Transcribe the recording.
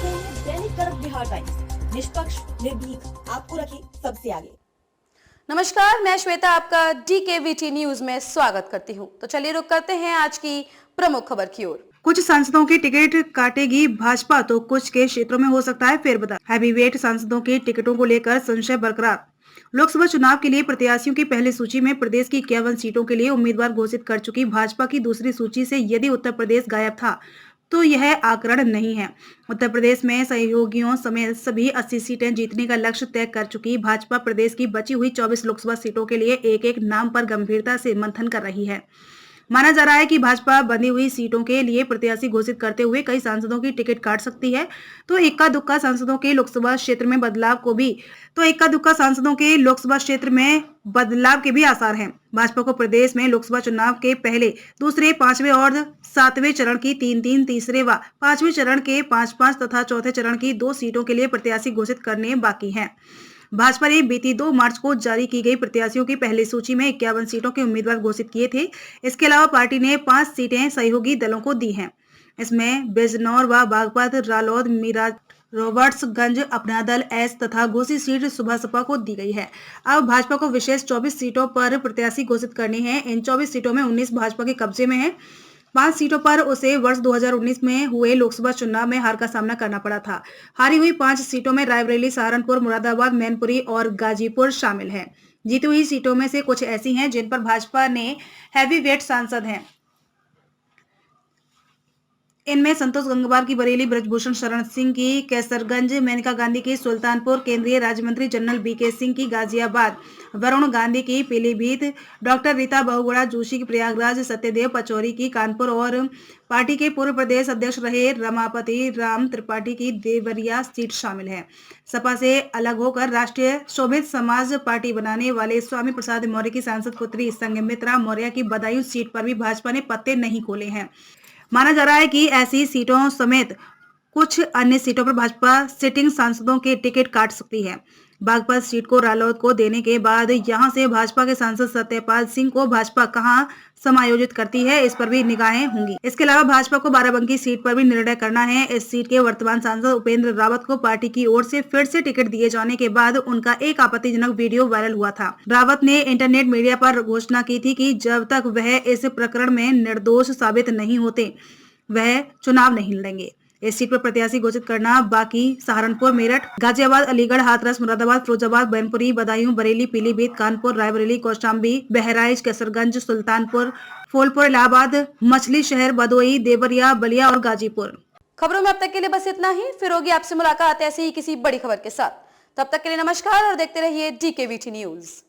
रहे हैं दैनिक कर्क बिहार टाइम्स, निष्पक्ष, निर्भीक, आपको रखे सबसे आगे। नमस्कार, मैं श्वेता आपका DKVT न्यूज में स्वागत करती हूं। तो चलिए रुक करते हैं आज की प्रमुख खबर की ओर। कुछ सांसदों की टिकट काटेगी भाजपा तो कुछ के क्षेत्रों में हो सकता है फेरबदल। हैवीवेट सांसदों की टिकटों को लेकर संशय बरकरार। लोकसभा चुनाव के लिए प्रत्याशियों की पहली सूची में प्रदेश की 51 सीटों के लिए उम्मीदवार घोषित कर चुकी भाजपा की दूसरी सूची से यदि उत्तर प्रदेश गायब था तो यह आकरण नहीं है। उत्तर प्रदेश में सहयोगियों समेत सभी 80 सीटें जीतने का लक्ष्य तय कर चुकी भाजपा प्रदेश की बची हुई 24 लोकसभा सीटों के लिए एक एक नाम पर गंभीरता से मंथन कर रही है। माना जा रहा है कि भाजपा बंधी हुई सीटों के लिए प्रत्याशी घोषित करते हुए कई सांसदों की टिकट काट सकती है, तो इक्का दुक्का सांसदों के लोकसभा क्षेत्र में बदलाव के भी आसार हैं। भाजपा को प्रदेश में लोकसभा चुनाव के पहले, दूसरे, पांचवें और सातवें चरण की 3-3, तीसरे व पांचवें चरण के 5-5 तथा चौथे चरण की 2 सीटों के लिए प्रत्याशी घोषित करने बाकी हैं। भाजपा ने बीती 2 मार्च को जारी की गई प्रत्याशियों की पहली सूची में 51 सीटों के उम्मीदवार घोषित किए थे। इसके अलावा पार्टी ने 5 सीटें सहयोगी दलों को दी हैं। इसमें बिजनौर व बागपत, रालोद, मीरठ, रॉबर्ट्सगंज, अपना दल एस तथा घोसी सीट सुबह सपा को दी गई है। अब भाजपा को विशेष 24 सीटों पर प्रत्याशी घोषित करनी है। इन 24 सीटों में 19 भाजपा के कब्जे में है। 5 सीटों पर उसे वर्ष 2019 में हुए लोकसभा चुनाव में हार का सामना करना पड़ा था। हारी हुई 5 सीटों में रायबरेली, सहारनपुर, मुरादाबाद, मैनपुरी और गाजीपुर शामिल हैं। जीती हुई सीटों में से कुछ ऐसी हैं जिन पर भाजपा ने हैवीवेट सांसद हैं। इनमें संतोष गंगवार की बरेली, ब्रजभूषण शरण सिंह की कैसरगंज, मेनका गांधी की सुल्तानपुर, केंद्रीय राज्य मंत्री जनरल BK सिंह की गाजियाबाद, वरुण गांधी की पीलीभीत, डॉक्टर रीता बहुगुणा जोशी की प्रयागराज, सत्यदेव पचौरी की कानपुर और पार्टी के पूर्व प्रदेश अध्यक्ष रहे रमापति राम त्रिपाठी की देवरिया सीट शामिल है। सपा से अलग होकर राष्ट्रीय शोभित समाज पार्टी बनाने वाले स्वामी प्रसाद मौर्य की सांसद पुत्री संघमित्रा मौर्य की बदायूं सीट पर भी भाजपा ने पत्ते नहीं खोले हैं। माना जा रहा है कि ऐसी सीटों समेत कुछ अन्य सीटों पर भाजपा सिटिंग सांसदों के टिकट काट सकती है। बागपत सीट को रालोद को देने के बाद यहां से भाजपा के सांसद सत्यपाल सिंह को भाजपा कहां समायोजित करती है, इस पर भी निगाहें होंगी। इसके अलावा भाजपा को बाराबंकी सीट पर भी निर्णय करना है। इस सीट के वर्तमान सांसद उपेंद्र रावत को पार्टी की ओर से फिर से टिकट दिए जाने के बाद उनका एक आपत्तिजनक वीडियो वायरल हुआ था। रावत ने इंटरनेट मीडिया पर घोषणा की थी कि जब तक वह इस प्रकरण में निर्दोष साबित नहीं होते, वह चुनाव नहीं लड़ेंगे। इस सीट पर प्रत्याशी घोषित करना बाकी सहारनपुर, मेरठ, गाजियाबाद, अलीगढ़, हाथरस, मुरादाबाद, फिरोजाबाद, मैनपुरी, बदायूं, बरेली, पीलीभीत, कानपुर, रायबरेली, कौशाम्बी, बहराइच, कैसरगंज, सुल्तानपुर, फूलपुर, इलाहाबाद, मछली शहर, भदोही, देवरिया, बलिया और गाजीपुर। खबरों में अब तक के लिए बस इतना ही। फिर होगी आपसे मुलाकात ऐसे ही किसी बड़ी खबर के साथ। तब तक के लिए नमस्कार और देखते रहिए DKVT न्यूज।